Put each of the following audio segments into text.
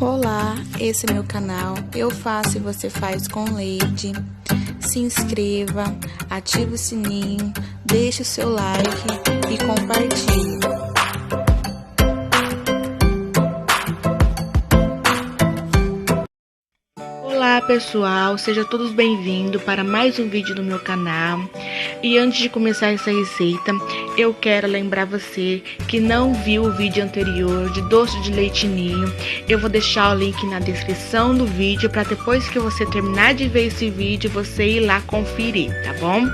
Olá, esse é meu canal, eu faço e você faz com leite. Se inscreva, ative o sininho, deixe o seu like e compartilhe. Olá pessoal, sejam todos bem-vindos para mais um vídeo do meu canal. E antes de começar essa receita, eu quero lembrar você que não viu o vídeo anterior de doce de leite ninho. Eu vou deixar o link na descrição do vídeo para depois que você terminar de ver esse vídeo, você ir lá conferir, tá bom?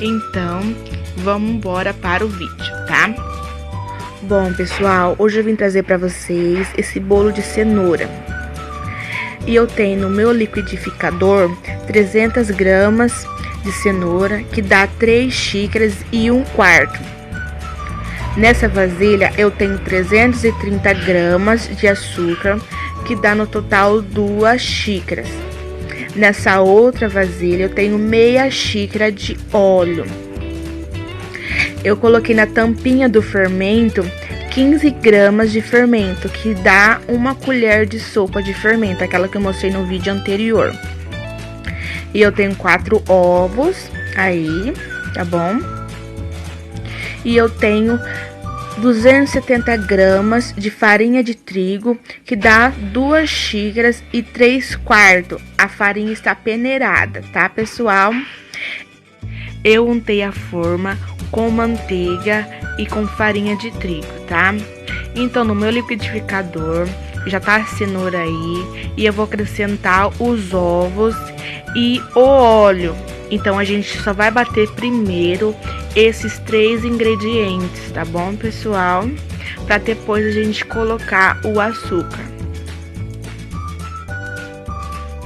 Então, vamos embora para o vídeo, tá? Bom pessoal, hoje eu vim trazer para vocês esse bolo de cenoura. E eu tenho no meu liquidificador 300 gramas de cenoura, que dá 3 xícaras e 1/4. Nessa vasilha eu tenho 330 gramas de açúcar, que dá no total 2 xícaras. Nessa outra vasilha eu tenho meia xícara de óleo. Eu coloquei na tampinha do fermento 15 gramas de fermento, que dá 1 colher de sopa de fermento, aquela que eu mostrei no vídeo anterior. E eu tenho 4 ovos aí, tá bom? E eu tenho 270 gramas de farinha de trigo, que dá 2 xícaras e 3/4. A farinha está peneirada, tá, pessoal? Eu untei a forma com manteiga e com farinha de trigo, tá? Então, no meu liquidificador já tá a cenoura aí, e eu vou acrescentar os ovos e o óleo. Então, a gente só vai bater primeiro esses 3 ingredientes, tá bom, pessoal? Pra depois a gente colocar o açúcar.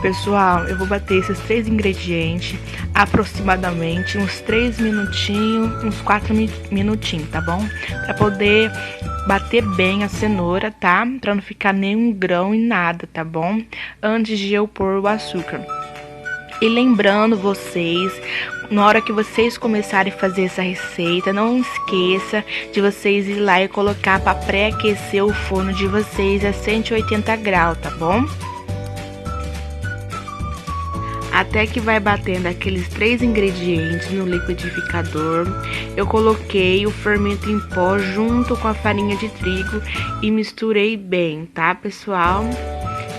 Pessoal, eu vou bater esses 3 ingredientes aproximadamente uns 3 minutinhos, uns 4 minutinhos, tá bom? Pra poder bater bem a cenoura, tá? Pra não ficar nenhum grão e nada, tá bom? Antes de eu pôr o açúcar. E lembrando vocês, na hora que vocês começarem a fazer essa receita, não esqueça de vocês ir lá e colocar para pré-aquecer o forno de vocês a 180 graus, tá bom? Até que vai batendo aqueles 3 ingredientes no liquidificador, eu coloquei o fermento em pó junto com a farinha de trigo e misturei bem, tá, pessoal?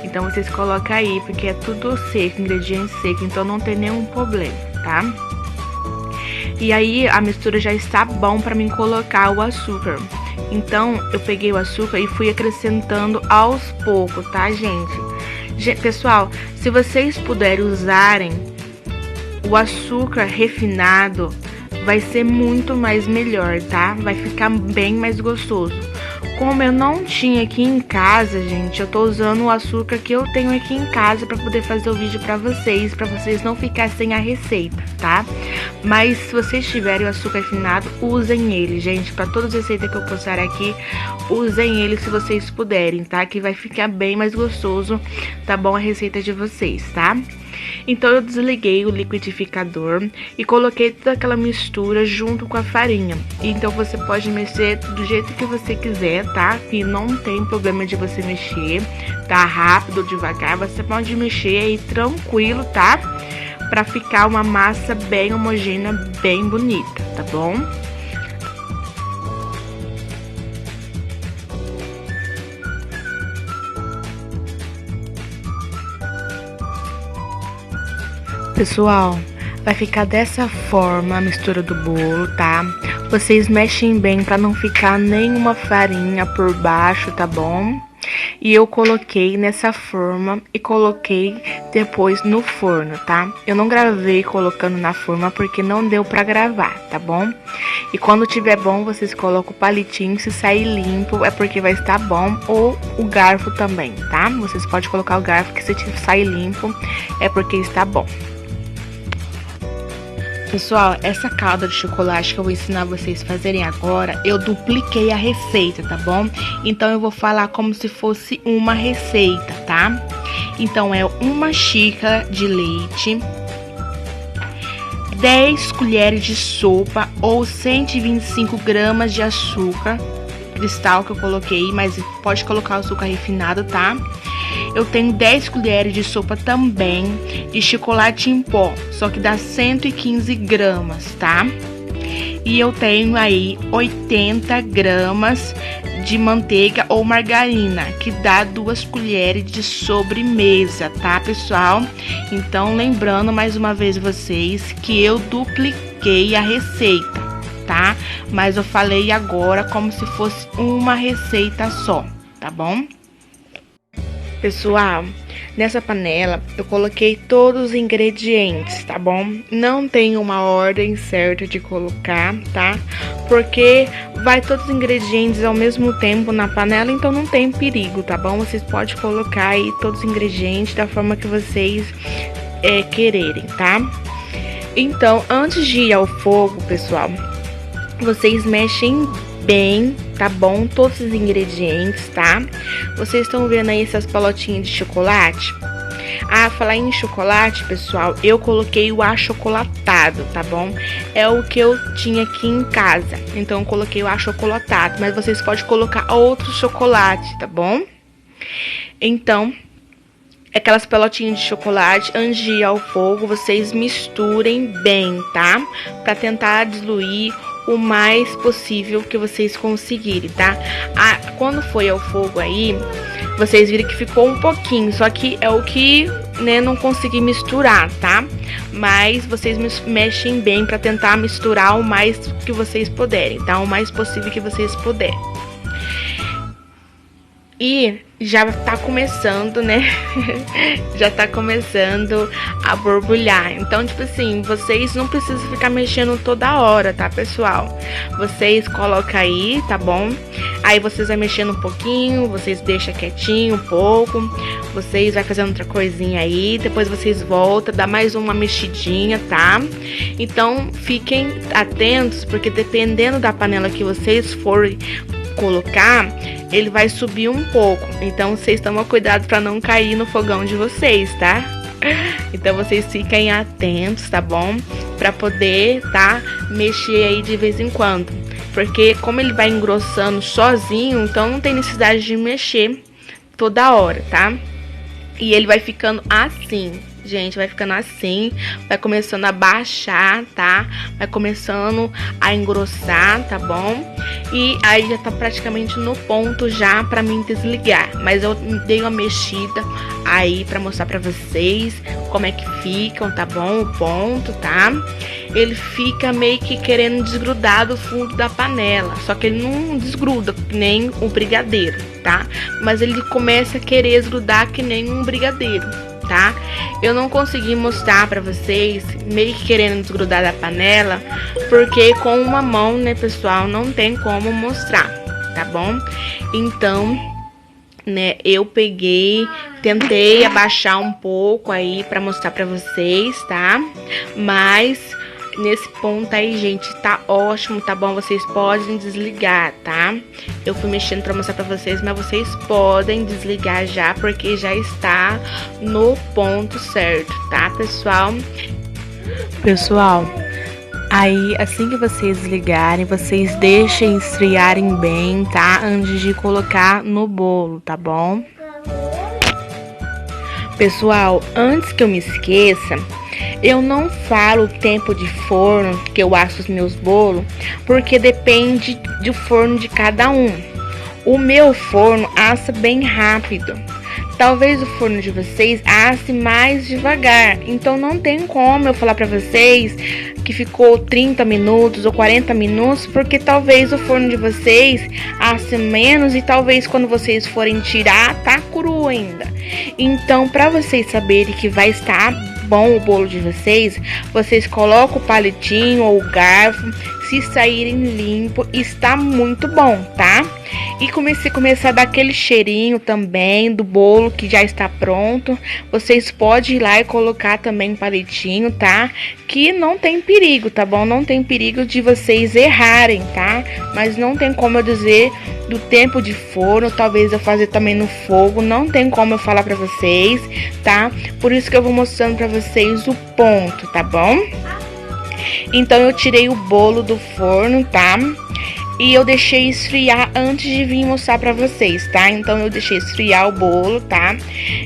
Então, vocês colocam aí, porque é tudo seco, ingrediente seco, então não tem nenhum problema, tá? E aí, a mistura já está bom para mim colocar o açúcar. Então, eu peguei o açúcar e fui acrescentando aos poucos, tá, gente? Pessoal, se vocês puderem usarem o açúcar refinado, vai ser muito mais melhor, tá? Vai ficar bem mais gostoso. Como eu não tinha aqui em casa, gente, eu tô usando o açúcar que eu tenho aqui em casa pra poder fazer o vídeo pra vocês não ficarem sem a receita, tá? Mas se vocês tiverem o açúcar refinado, usem ele, gente. Pra todas as receitas que eu postar aqui, usem ele se vocês puderem, tá? Que vai ficar bem mais gostoso, tá bom? A receita de vocês, tá? Então, eu desliguei o liquidificador e coloquei toda aquela mistura junto com a farinha. Então, você pode mexer do jeito que você quiser, tá? Que não tem problema de você mexer, tá? Rápido ou devagar, você pode mexer aí tranquilo, tá? Pra ficar uma massa bem homogênea, bem bonita, tá bom? Pessoal, vai ficar dessa forma a mistura do bolo, tá? Vocês mexem bem pra não ficar nenhuma farinha por baixo, tá bom? E eu coloquei nessa forma e coloquei depois no forno, tá? Eu não gravei colocando na forma porque não deu pra gravar, tá bom? E quando tiver bom, vocês colocam o palitinho, se sair limpo é porque vai estar bom, ou o garfo também, tá? Vocês podem colocar o garfo que se sair limpo é porque está bom. Pessoal, essa calda de chocolate que eu vou ensinar vocês a fazerem agora, eu dupliquei a receita, tá bom? Então, eu vou falar como se fosse uma receita, tá? Então, é 1 xícara de leite, 10 colheres de sopa ou 125 gramas de açúcar cristal que eu coloquei, mas pode colocar o açúcar refinado, tá? eu tenho 10 colheres de sopa também de chocolate em pó, só que dá 115 gramas, tá? E eu tenho aí 80 gramas de manteiga ou margarina, que dá 2 colheres de sobremesa, tá, pessoal? Então, lembrando mais uma vez vocês que eu dupliquei a receita, tá? Mas eu falei agora como se fosse uma receita só, tá bom? Pessoal, nessa panela eu coloquei todos os ingredientes, tá bom? Não tem uma ordem certa de colocar, tá? Porque vai todos os ingredientes ao mesmo tempo na panela, então não tem perigo, tá bom? Vocês podem colocar aí todos os ingredientes da forma que vocês quererem, tá? Então, antes de ir ao fogo, pessoal, vocês mexem bem, tá bom? Todos os ingredientes, tá? Vocês estão vendo aí essas palotinhas de chocolate? Ah, falar em chocolate, pessoal, eu coloquei o achocolatado, tá bom? É o que eu tinha aqui em casa, então eu coloquei o achocolatado, mas vocês podem colocar outro chocolate, tá bom? Então, aquelas pelotinhas de chocolate, antes de ir ao fogo, vocês misturem bem, tá? Pra tentar diluir o mais possível que vocês conseguirem, tá? Quando foi ao fogo aí, vocês viram que ficou um pouquinho, só que é o que, né, não consegui misturar, tá? Mas vocês mexem bem pra tentar misturar o mais que vocês puderem, tá? O mais possível que vocês puderem. E já tá começando, né? Já tá começando a borbulhar. Então, tipo assim, vocês não precisam ficar mexendo toda hora, tá, pessoal? Vocês colocam aí, tá bom? Aí vocês vai mexendo um pouquinho, vocês deixam quietinho um pouco, vocês vai fazendo outra coisinha aí, depois vocês voltam, dá mais uma mexidinha, tá? Então, fiquem atentos, porque dependendo da panela que vocês forem colocar, ele vai subir um pouco. Então, vocês tomam cuidado para não cair no fogão de vocês, tá? Então, vocês fiquem atentos, tá bom? Para poder, tá? Mexer aí de vez em quando. Porque como ele vai engrossando sozinho, então não tem necessidade de mexer toda hora, tá? E ele vai ficando assim, gente, vai ficando assim, vai começando a baixar, tá? Vai começando a engrossar, tá bom? E aí já tá praticamente no ponto já pra mim desligar. Mas eu dei uma mexida aí pra mostrar pra vocês como é que ficam, tá bom? O ponto, tá? Ele fica meio que querendo desgrudar do fundo da panela. Só que ele não desgruda que nem o brigadeiro, tá? Mas ele começa a querer desgrudar que nem um brigadeiro, tá? Eu não consegui mostrar pra vocês, meio que querendo desgrudar da panela, porque com uma mão, né, pessoal, não tem como mostrar, tá bom? Então, né, eu peguei, tentei abaixar um pouco aí pra mostrar pra vocês, tá? Mas nesse ponto aí, gente, tá ótimo, tá bom? Vocês podem desligar, tá? Eu fui mexendo pra mostrar pra vocês, mas vocês podem desligar já, porque já está no ponto certo, tá, pessoal? Pessoal, aí assim que vocês desligarem, vocês deixem esfriarem bem, tá? Antes de colocar no bolo, tá bom? Pessoal, antes que eu me esqueça, eu não falo o tempo de forno que eu asso os meus bolos, porque depende do forno de cada um. O meu forno assa bem rápido. Talvez o forno de vocês asse mais devagar. Então não tem como eu falar pra vocês que ficou 30 minutos ou 40 minutos, porque talvez o forno de vocês asse menos e talvez quando vocês forem tirar, tá cru ainda. Então, pra vocês saberem que vai estar bom o bolo de vocês, vocês colocam o palitinho ou o garfo, se saírem limpo, está muito bom, tá? E começar a dar aquele cheirinho também do bolo que já está pronto. Vocês podem ir lá e colocar também um palitinho, tá? Que não tem perigo, tá bom? Não tem perigo de vocês errarem, tá? Mas não tem como eu dizer do tempo de forno, talvez eu fazer também no fogo, não tem como eu falar pra vocês, tá? Por isso que eu vou mostrando pra vocês o ponto, tá bom? Então eu tirei o bolo do forno, tá? E eu deixei esfriar antes de vir mostrar pra vocês, tá? Então eu deixei esfriar o bolo, tá?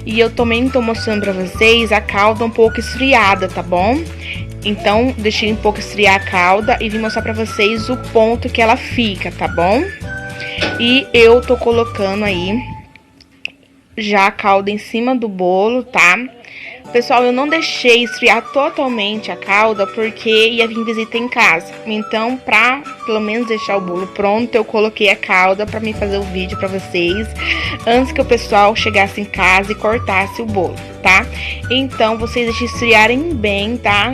E eu também tô mostrando pra vocês a calda um pouco esfriada, tá bom? Então, deixei um pouco esfriar a calda e vim mostrar pra vocês o ponto que ela fica, tá bom? E eu tô colocando aí já a calda em cima do bolo, tá? Pessoal, eu não deixei esfriar totalmente a calda porque ia vir visita em casa. Então, pra pelo menos deixar o bolo pronto, eu coloquei a calda pra mim fazer o vídeo pra vocês antes que o pessoal chegasse em casa e cortasse o bolo, tá? Então, vocês deixem esfriarem bem, tá?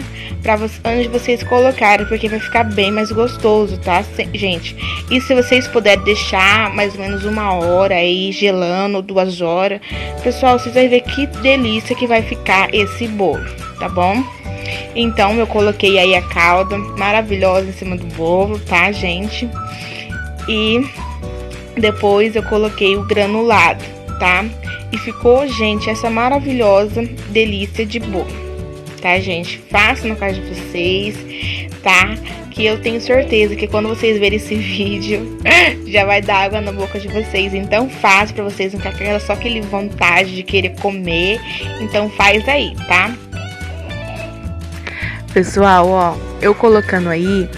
Antes de vocês colocarem, porque vai ficar bem mais gostoso, tá, gente? E se vocês puderem deixar mais ou menos 1 hora aí gelando, 2 horas, pessoal, vocês vão ver que delícia que vai ficar esse bolo, tá bom? Então, eu coloquei aí a calda maravilhosa em cima do bolo, tá, gente? E depois eu coloquei o granulado, tá? E ficou, gente, essa maravilhosa delícia de bolo, tá, gente? Façam na casa de vocês, tá? Que eu tenho certeza que quando vocês verem esse vídeo, já vai dar água na boca de vocês. Então, faz pra vocês não ficar só aquele vontade de querer comer. Então, faz aí, tá? Pessoal, ó, eu colocando aí,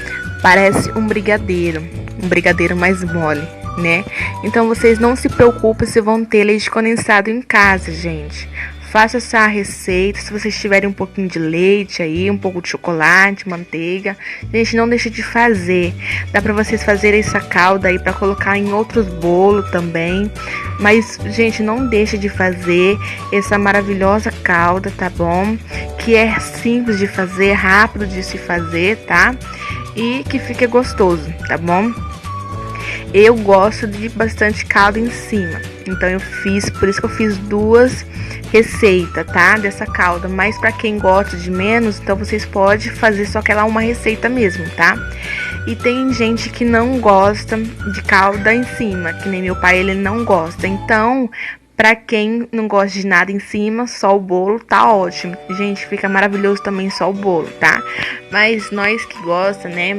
parece um brigadeiro mais mole, né? Então, vocês não se preocupem se vão ter leite condensado em casa, gente. Faça essa receita, se vocês tiverem um pouquinho de leite aí, um pouco de chocolate, manteiga. Gente, não deixe de fazer. Dá pra vocês fazerem essa calda aí pra colocar em outros bolos também. Mas, gente, não deixe de fazer essa maravilhosa calda, tá bom? Que é simples de fazer, rápido de se fazer, tá? E que fique gostoso, tá bom? Eu gosto de bastante calda em cima. Então, por isso que eu fiz 2 receitas, tá? Dessa calda. Mas pra quem gosta de menos, então vocês podem fazer só aquela uma receita mesmo, tá? E tem gente que não gosta de calda em cima, que nem meu pai, ele não gosta. Então, pra quem não gosta de nada em cima, só o bolo tá ótimo. Gente, fica maravilhoso também só o bolo, tá? Mas nós que gosta, né,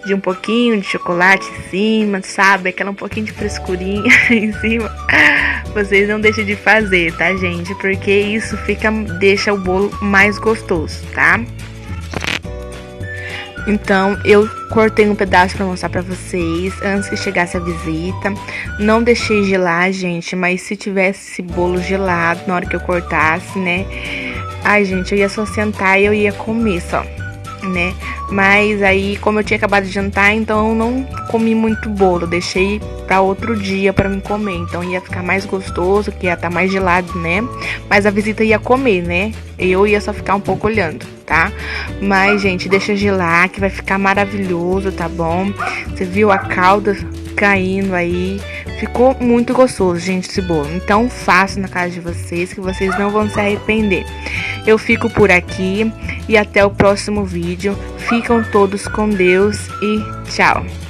de um pouquinho de chocolate em cima, sabe? Aquela um pouquinho de frescurinha em cima. Vocês não deixem de fazer, tá, gente? Porque isso deixa o bolo mais gostoso, tá? Então, eu cortei um pedaço pra mostrar pra vocês antes que chegasse a visita. Não deixei gelar, gente, mas se tivesse esse bolo gelado na hora que eu cortasse, né? Ai, gente, eu ia só sentar e eu ia comer só, né? Mas aí, como eu tinha acabado de jantar, então eu não comi muito bolo. Deixei pra outro dia pra mim comer. Então ia ficar mais gostoso, que ia estar mais gelado, né? Mas a visita ia comer, né? Eu ia só ficar um pouco olhando, tá? Mas, gente, deixa gelar, que vai ficar maravilhoso, tá bom? Você viu a calda caindo aí? Ficou muito gostoso, gente, esse bolo. Então, faça na casa de vocês, que vocês não vão se arrepender. Eu fico por aqui e até o próximo vídeo. Ficam todos com Deus e tchau!